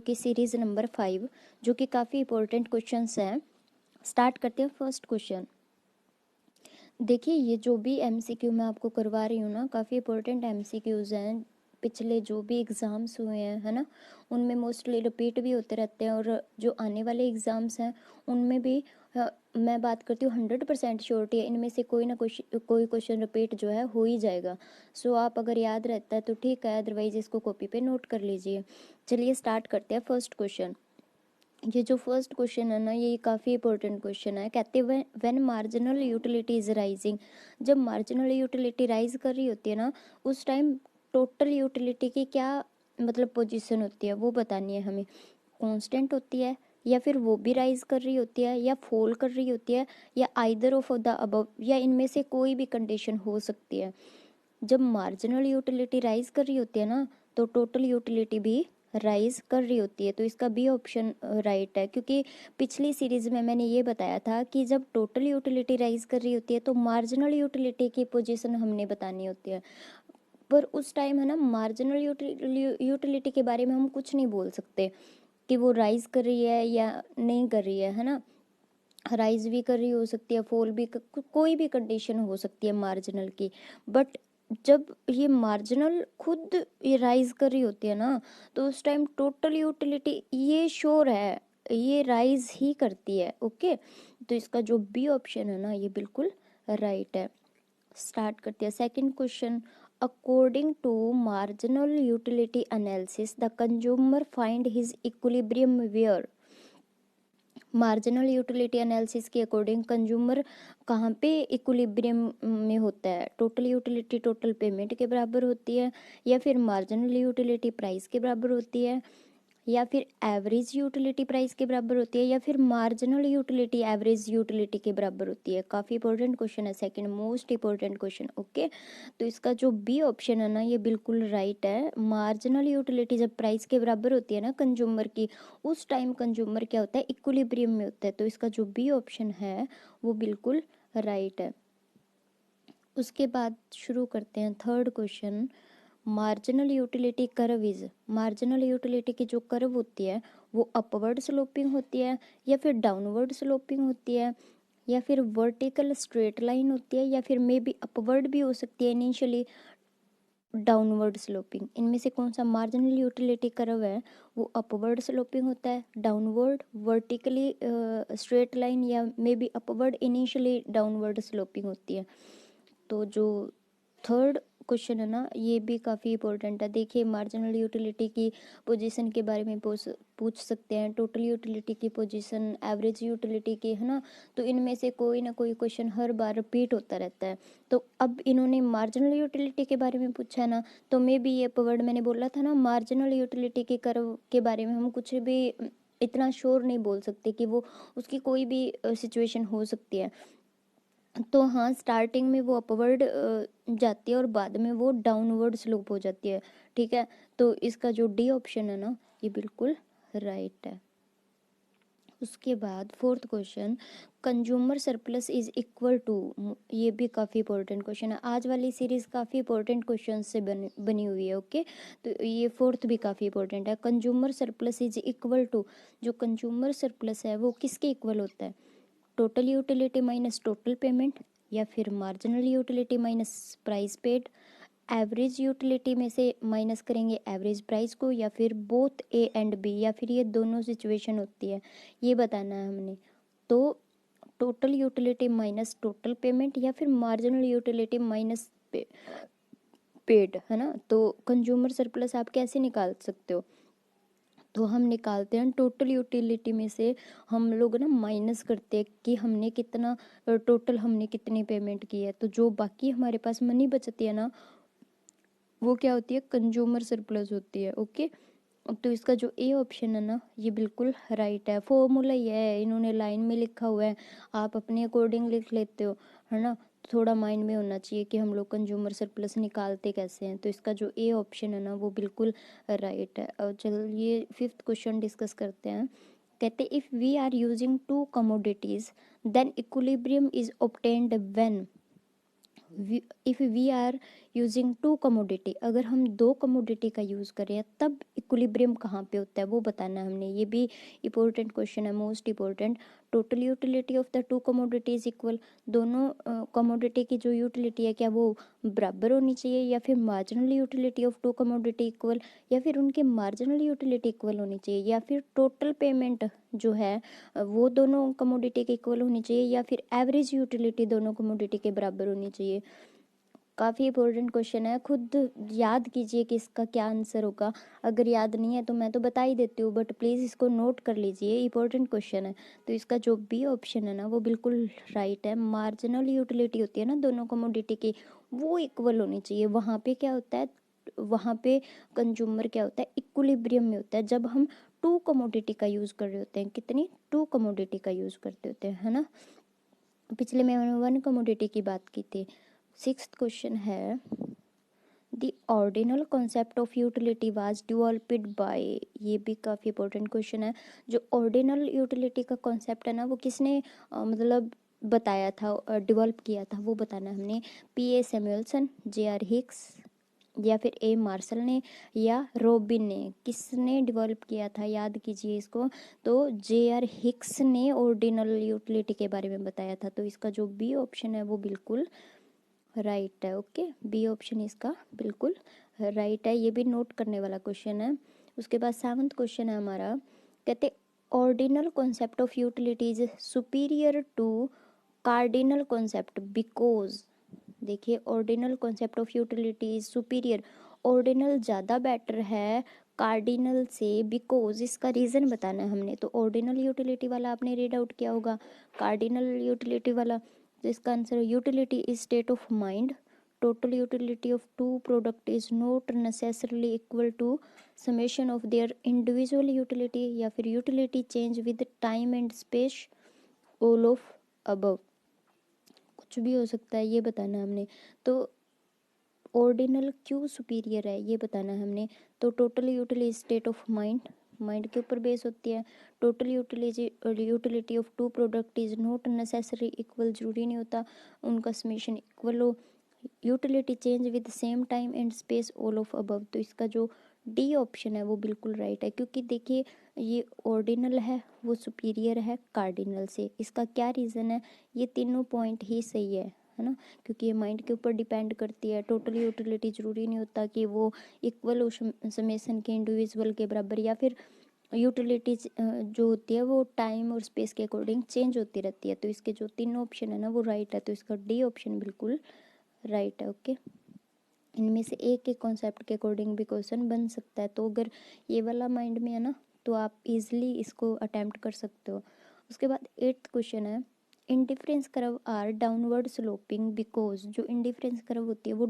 की series number 5, जो कि काफ़ी इंपॉर्टेंट क्वेश्चंस हैं। स्टार्ट करते हैं फर्स्ट क्वेश्चन। देखिए, ये जो भी एमसीक्यू मैं आपको करवा रही हूँ ना, काफ़ी इंपॉर्टेंट एमसीक्यूज़ हैं। पिछले जो भी एग्ज़ाम्स हुए हैं, है ना, उनमें मोस्टली रिपीट भी होते रहते हैं, और जो आने वाले एग्ज़ाम्स हैं उनमें भी मैं बात करती हूँ 100% श्योरिटी है, इनमें से कोई ना कोई क्वेश्चन रिपीट जो है हो ही जाएगा। सो आप अगर याद रहता है तो ठीक है, अदरवाइज़ इसको कॉपी पे नोट कर लीजिए। चलिए स्टार्ट करते हैं फर्स्ट क्वेश्चन। ये जो फर्स्ट क्वेश्चन है ना, ये काफ़ी इंपॉर्टेंट क्वेश्चन है। कहते हैं when marginal utility is rising, जब मार्जिनल यूटिलिटी राइज कर रही होती है ना, उस टाइम टोटल यूटिलिटी की क्या मतलब पोजीशन होती है वो बतानी है हमें। कांस्टेंट होती है, या फिर वो भी राइज कर रही होती है, या फॉल कर रही होती है, या आइदर ऑफ द अबव, या इनमें से कोई भी कंडीशन हो सकती है। जब मार्जिनल यूटिलिटी राइज कर रही होती है ना, तो टोटल यूटिलिटी भी राइज कर रही होती है। तो इसका बी ऑप्शन राइट है, क्योंकि पिछली सीरीज में मैंने ये बताया था कि जब टोटल यूटिलिटी राइज कर रही होती है तो मार्जिनल यूटिलिटी की पोजीशन हमने बतानी होती है। पर उस टाइम है ना, मार्जिनल यूटिलिटी के बारे में हम कुछ नहीं बोल सकते कि वो राइज कर रही है या नहीं कर रही है ना। राइज भी कर रही हो सकती है, फॉल भी कोई भी कंडीशन हो सकती है मार्जिनल की। बट जब ये मार्जिनल खुद ये राइज कर रही होती है ना, तो उस टाइम टोटल यूटिलिटी ये श्योर है, ये राइज ही करती है। ओके, तो इसका जो बी ऑप्शन है ना, ये बिल्कुल राइट है। स्टार्ट करते हैं second question. According to marginal utility analysis the consumer find his equilibrium where. Marginal utility analysis के अकॉर्डिंग कंज्यूमर कहाँ पे इक्विलिब्रियम में होता है? टोटल यूटिलिटी टोटल पेमेंट के बराबर होती है, या फिर मार्जिनल यूटिलिटी प्राइस के बराबर होती है, या फिर एवरेज यूटिलिटी प्राइस के बराबर होती है, या फिर मार्जिनल यूटिलिटी एवरेज यूटिलिटी के बराबर होती है। काफ़ी इंपॉर्टेंट क्वेश्चन है, second most important question. Okay, तो इसका जो बी ऑप्शन है ना, ये बिल्कुल राइट है। मार्जिनल यूटिलिटी जब प्राइस के बराबर होती है ना कंज्यूमर की, उस टाइम कंज्यूमर क्या होता है? इक्विलिब्रियम में होता है। तो इसका जो बी ऑप्शन है वो बिल्कुल राइट है। उसके बाद शुरू करते हैं third question. Marginal utility curve is, marginal utility की जो कर्व होती है वो अपवर्ड स्लोपिंग होती है, या फिर डाउनवर्ड स्लोपिंग होती है, या फिर वर्टिकल स्ट्रेट लाइन होती है, या फिर मे बी अपवर्ड भी हो सकती है इनिशियली, डाउनवर्ड स्लोपिंग। इनमें से कौन सा मार्जिनल यूटिलिटी कर्व है वो अपवर्ड स्लोपिंग होता है, डाउनवर्ड, वर्टिकली स्ट्रेट लाइन, या may be upward initially downward sloping होती है। तो जो थर्ड क्वेश्चन है ना, ये भी काफ़ी इंपॉर्टेंट है। देखिए, मार्जिनल यूटिलिटी की पोजीशन के बारे में पूछ सकते हैं, टोटल यूटिलिटी की पोजीशन, एवरेज यूटिलिटी की, है ना। तो इनमें से कोई ना कोई क्वेश्चन हर बार रिपीट होता रहता है। तो अब इन्होंने मार्जिनल यूटिलिटी के बारे में पूछा है ना, तो मे बी ये वर्ड मैंने बोला था ना, मार्जिनल यूटिलिटी के कर्व के बारे में हम कुछ भी इतना श्योर नहीं बोल सकते कि वो उसकी कोई भी सिचुएशन हो सकती है। तो हाँ, स्टार्टिंग में वो अपवर्ड जाती है और बाद में वो डाउनवर्ड स्लोप हो जाती है। ठीक है, तो इसका जो डी ऑप्शन है ना, ये बिल्कुल राइट है। उसके बाद fourth question, consumer surplus is equal to, ये भी काफ़ी इंपॉर्टेंट क्वेश्चन है। आज वाली सीरीज काफ़ी इंपॉर्टेंट क्वेश्चन से बनी हुई है। ओके, तो ये फोर्थ भी काफ़ी इंपॉर्टेंट है। Consumer surplus is equal to, जो कंज्यूमर सरप्लस है वो किसके इक्वल होता है? Total utility minus total payment, या फिर marginal utility minus price paid, average utility में से माइनस करेंगे एवरेज प्राइस को, या फिर बोथ ए एंड बी, या फिर ये दोनों सिचुएशन होती है, ये बताना है हमने। तो total utility minus total payment, या फिर मार्जिनल यूटिलिटी माइनस पेड, है ना। तो कंज्यूमर सरप्लस आप कैसे निकाल सकते हो? तो हम निकालते हैं टोटल यूटिलिटी में से, हम लोग ना माइनस करते हैं कि हमने कितना टोटल हमने कितनी पेमेंट की है। तो जो बाकी हमारे पास मनी बचती है ना, वो क्या होती है? कंज्यूमर सरप्लस होती है। ओके, तो इसका जो ए ऑप्शन है ना, ये बिल्कुल राइट है। फॉर्मूला ये है, इन्होंने लाइन में लिखा हुआ है, आप अपने अकॉर्डिंग लिख लेते हो, है ना। थोड़ा माइंड में होना चाहिए कि हम लोग कंज्यूमर सरप्लस निकालते कैसे हैं। तो इसका जो ए ऑप्शन है ना, वो बिल्कुल राइट है। और चलिए फिफ्थ क्वेश्चन डिस्कस करते हैं। कहते हैं if we are using two commodities then equilibrium is obtained when, if we are using two commodity, अगर हम दो कमोडिटी का यूज़ करें तब इक्विलिब्रियम कहाँ पे होता है वो बताना है हमने। ये भी इंपॉर्टेंट क्वेश्चन है, most important. Total utility of the two commodity is equal, दोनों कमोडिटी की जो यूटिलिटी है क्या वो बराबर होनी चाहिए, या फिर marginal utility of two commodity equal, या फिर उनके मार्जिनल यूटिलिटी इक्वल होनी चाहिए, या फिर टोटल पेमेंट जो है वो दोनों कमोडिटी के इक्वल होनी चाहिए, या फिर एवरेज यूटिलिटी दोनों कमोडिटी के बराबर होनी चाहिए। काफ़ी इंपॉर्टेंट क्वेश्चन है, खुद याद कीजिए कि इसका क्या आंसर होगा। अगर याद नहीं है तो मैं तो बता ही देती हूँ, बट प्लीज़ इसको नोट कर लीजिए, इंपॉर्टेंट क्वेश्चन है। तो इसका जो बी ऑप्शन है ना वो बिल्कुल राइट है। मार्जिनल यूटिलिटी होती है ना दोनों कमोडिटी की, वो इक्वल होनी चाहिए। वहाँ पे क्या होता है, वहाँ पे कंज्यूमर क्या होता है, इक्विलिब्रियम में होता है जब हम टू कमोडिटी का यूज़ कर रहे होते हैं। कितनी, टू कमोडिटी का यूज़ करते होते हैं, है ना। पिछले में मैंने वन कमोडिटी की बात की थी। सिक्स्थ क्वेश्चन है, the ordinal concept of utility was developed by, ये भी काफ़ी इंपॉर्टेंट क्वेश्चन है। जो ऑर्डिनल यूटिलिटी का कॉन्सेप्ट है ना वो किसने मतलब बताया था, डेवलप किया था, वो बताना हमने। P.A. Samuelson, J.R. हिक्स, या फिर ए मार्शल ने, या रॉबिन ने, किसने डेवलप किया था, याद कीजिए इसको। तो J.R. हिक्स ने ऑर्डिनल यूटिलिटी के बारे में बताया था। तो इसका जो बी ऑप्शन है वो बिल्कुल राइट है। ओके, बी ऑप्शन इसका बिल्कुल राइट है। ये भी नोट करने वाला क्वेश्चन है। उसके बाद सेवंथ क्वेश्चन है हमारा, कहते ordinal concept of utility is superior to cardinal concept because, देखिए ordinal concept of utility is superior, ordinal ज़्यादा बेटर है कार्डिनल से, बिकॉज इसका रीज़न बताना है हमने। तो ऑर्डिनल यूटिलिटी वाला आपने रीड आउट किया होगा, कार्डिनल यूटिलिटी वाला, तो इसका answer utility is state of mind, total utility of two product is not necessarily equal to summation of their individual utility, या फिर utility change with time and space, all of above, कुछ भी हो सकता है, ये बताना हमने। तो ऑर्डिनल क्यों सुपीरियर है ये बताना है हमने। तो total utility state of mind, mind के ऊपर बेस होती है। Total utility of two product is not necessary equal, जरूरी नहीं होता उनका समेशन इक्वल हो। Utility change with same time and space, all of above. तो इसका जो डी ऑप्शन है वो बिल्कुल राइट है, क्योंकि देखिए ये ऑर्डिनल है वो सुपीरियर है कार्डिनल से। इसका क्या रीज़न है, ये तीनों पॉइंट ही सही है ना, क्योंकि ये माइंड के ऊपर डिपेंड करती है। टोटल यूटिलिटी जरूरी नहीं होता कि वो इक्वल हो समेशन के इंडिविजुअल के बराबर, या फिर यूटिलिटी जो होती है वो टाइम और स्पेस के अकॉर्डिंग चेंज होती रहती है। तो इसके जो तीनों ऑप्शन है ना वो राइट है। तो इसका डी ऑप्शन बिल्कुल राइट है। ओके, इनमें से एक एक कॉन्सेप्ट के अकॉर्डिंग भी क्वेश्चन बन सकता है। तो अगर ये वाला माइंड में है ना तो आप इजीली इसको अटेम्प्ट कर सकते हो। उसके बाद एट्थ क्वेश्चन है, indifference curve are downward sloping because, जो इंडिफरेंस कर्व होती है वो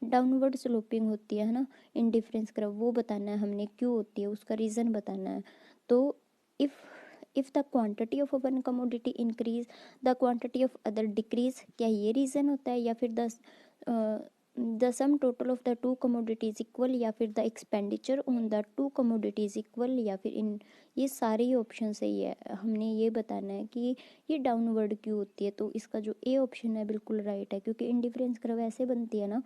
डाउनवर्ड स्लोपिंग होती है ना। इंडिफरेंस कर्व वो बताना है हमने क्यों होती है, उसका रीज़न बताना है। तो if the quantity of one commodity increase the quantity of other decrease, क्या ये रीज़न होता है, या फिर the sum total of the two commodities equal, या फिर the expenditure on the two commodities equal, या फिर इन, ये सारे ही ऑप्शन सही है। हमने ये बताना है कि ये डाउनवर्ड क्यों होती है। तो इसका जो ए ऑप्शन है बिल्कुल राइट है, क्योंकि इंडिफरेंस कर्व ऐसे बनती है ना,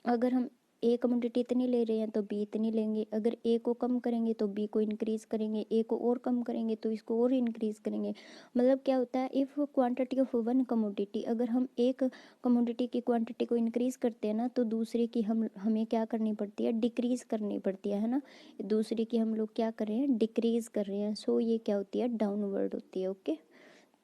अगर हम ए कमोडिटी इतनी ले रहे हैं तो बी इतनी लेंगे, अगर ए को कम करेंगे तो बी को इंक्रीज़ करेंगे, ए को और कम करेंगे तो इसको और इंक्रीज़ करेंगे। मतलब क्या होता है, if quantity of one commodity, अगर हम एक कमोडिटी की क्वांटिटी को इंक्रीज़ करते हैं ना तो दूसरे की हमें क्या करनी पड़ती है, डिक्रीज़ करनी पड़ती है ना। दूसरे की हम लोग क्या कर रहे हैं, डिक्रीज़ कर रहे हैं। सो ये क्या होती है, डाउनवर्ड होती है। ओके,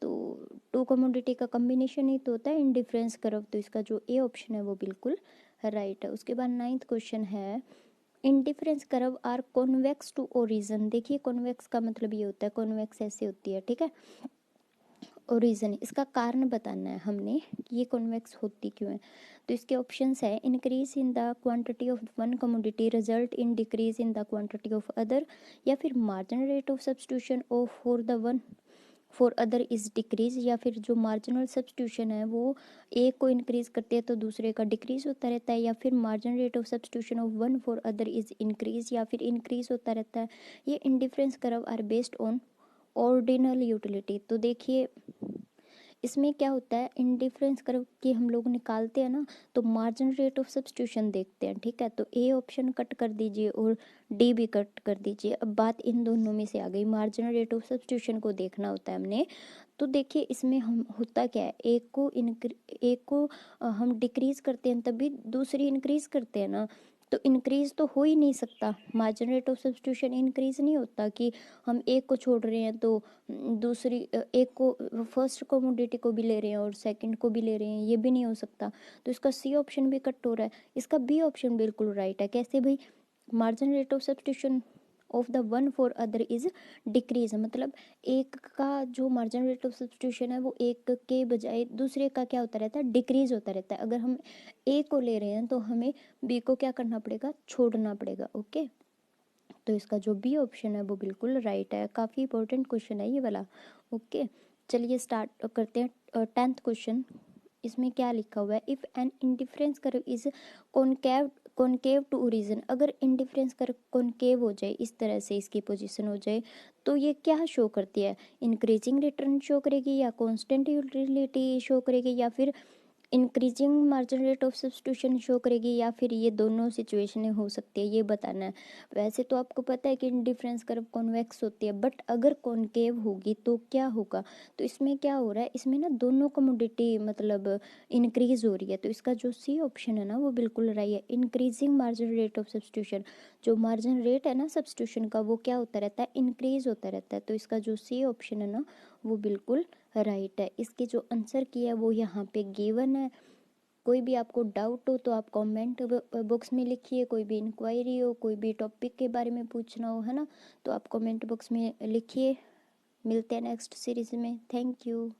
तो टू कमोडिटी का कम्बिनेशन ही तो होता है इंडिफरेंस कर्व। तो इसका जो ए ऑप्शन है वो बिल्कुल राइट है। उसके बाद नाइन्थ क्वेश्चन है, indifference curve are convex to origin. देखिए कॉन्वेक्स का मतलब ये होता है, कॉन्वेक्स ऐसे होती है, ठीक है। ओरिजिन, इसका कारण बताना है हमने कि ये कॉन्वेक्स होती क्यों है। तो इसके ऑप्शंस है, increase in the quantity of one commodity result in decrease in the quantity of other, या फिर marginal rate of substitution of for other is decrease, या फिर जो मार्जिनल सब्सटीट्यूशन है वो एक को इंक्रीज करती है तो दूसरे का डिक्रीज होता रहता है, या फिर marginal rate of substitution of one for other is increase, या फिर इंक्रीज होता रहता है। ये indifference curve are based on ordinal utility. तो देखिए इसमें क्या होता है, इंडिफरेंस कर्व की हम लोग निकालते हैं ना, तो मार्जिन रेट ऑफ सब्स्टिट्यूशन देखते हैं, ठीक है। तो ए ऑप्शन कट कर दीजिए और डी भी कट कर दीजिए। अब बात इन दोनों में से आ गई, मार्जिन रेट ऑफ सब्स्टिट्यूशन को देखना होता है हमने। तो देखिए इसमें हम होता क्या है, एक को हम डिक्रीज करते हैं तभी दूसरी इंक्रीज करते हैं ना, तो इंक्रीज तो हो ही नहीं सकता, margin rate of substitution increase नहीं होता कि हम एक को छोड़ रहे हैं तो दूसरी एक को फर्स्ट कमोडिटी को भी ले रहे हैं और सेकंड को भी ले रहे हैं, ये भी नहीं हो सकता। तो इसका सी ऑप्शन भी कट हो रहा है, इसका बी ऑप्शन बिल्कुल राइट है। कैसे भाई, margin rate of substitution of the one for other is decrease, मतलब एक का जो मार्जिन रेट ऑफ सब्स्टिट्यूशन है वो एक के बजाय दूसरे का क्या होता रहता है, डिक्रीज होता रहता है। अगर हम ए को ले रहे हैं तो हमें बी को क्या करना पड़ेगा, छोड़ना पड़ेगा। ओके, तो इसका जो बी ऑप्शन है वो बिल्कुल राइट है। काफ़ी इंपॉर्टेंट क्वेश्चन है ये वाला। ओके, चलिए स्टार्ट करते हैं 10th क्वेश्चन। इसमें क्या लिखा हुआ है, if an indifference curve is concave concave to origin, अगर इंडिफरेंस कर्व कॉनकेव हो जाए, इस तरह से इसकी पोजीशन हो जाए, तो ये क्या शो करती है, इंक्रीजिंग रिटर्न शो करेगी या कांस्टेंट यूटिलिटी शो करेगी या फिर increasing margin rate of substitution show करेगी, या फिर ये दोनों सिचुएशनें हो सकती है, ये बताना है। वैसे तो आपको पता है कि इंडिफरेंस कर्व कॉन्वेक्स होती है, बट अगर कॉनकेव होगी तो क्या होगा। तो इसमें क्या हो रहा है, इसमें ना दोनों कमोडिटी मतलब इंक्रीज हो रही है। तो इसका जो सी ऑप्शन है ना वो बिल्कुल राइट है, increasing margin rate of substitution. जो मार्जिन रेट है ना सब्स्टिट्यूशन का वो क्या होता रहता है, इंक्रीज होता रहता है। तो इसका जो सी ऑप्शन है ना वो बिल्कुल राइट है। इसके जो आंसर किया है वो यहाँ पे गिवन है। कोई भी आपको डाउट हो तो आप कमेंट बॉक्स में लिखिए, कोई भी इंक्वायरी हो, कोई भी टॉपिक के बारे में पूछना हो, है ना, तो आप कमेंट बॉक्स में लिखिए। मिलते हैं नेक्स्ट सीरीज में। Thank you.